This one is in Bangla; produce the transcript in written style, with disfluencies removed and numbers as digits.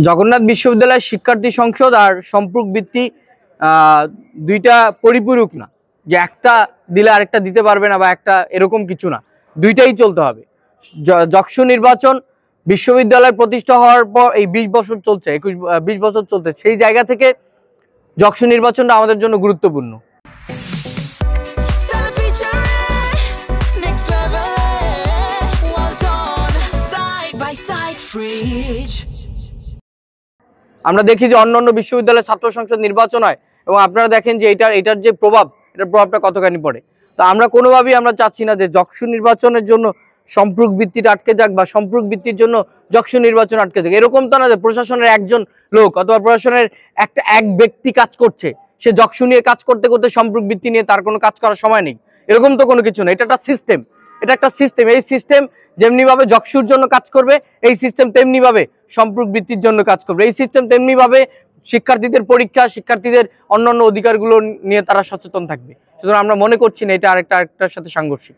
জগন্নাথ বিশ্ববিদ্যালয়ের শিক্ষার্থী সংসদ আর সম্পর্ক ভিত্তি দুইটা পরিপূরক না, যে একটা দিলে আরেকটা দিতে পারবে না বা একটা এরকম কিছু না, দুইটাই চলতে হবে। যকসু নির্বাচন বিশ্ববিদ্যালয় প্রতিষ্ঠা হওয়ার পর এই 20 বছর চলছে, 20 বছর চলছে, সেই জায়গা থেকে যকসু নির্বাচনটা আমাদের জন্য গুরুত্বপূর্ণ। আমরা দেখি যে অন্যান্য বিশ্ববিদ্যালয়ের ছাত্র সংসদ নির্বাচন হয় এবং আপনারা দেখেন যে এটার যে প্রভাবটা কতখানি পড়ে। তো আমরা কোনোভাবেই আমরা চাচ্ছি না যে যকসু নির্বাচনের জন্য সম্পর্ক ভিত্তিটা আটকে যাক বা সম্পর্ক ভিত্তির জন্য যকসু নির্বাচন আটকে যাক। এরকম তো না যে প্রশাসনের একজন লোক অথবা প্রশাসনের এক ব্যক্তি কাজ করছে, সে যকসু নিয়ে কাজ করতে করতে সম্পর্ক ভিত্তি নিয়ে তার কোনো কাজ করার সময় নেই, এরকম তো কোনো কিছু না। এটা একটা সিস্টেম, এই সিস্টেম যেমনিভাবে যকসুর জন্য কাজ করবে, এই সিস্টেম তেমনিভাবে সম্পর্ক ভিত্তির জন্য কাজ করবে। এই সিস্টেম তেমনিভাবে শিক্ষার্থীদের পরীক্ষা, শিক্ষার্থীদের অন্যান্য অধিকারগুলো নিয়ে তারা সচেতন থাকবে। সুতরাং আমরা মনে করছি না এটা আরেকটার সাথে সাংঘর্ষিক।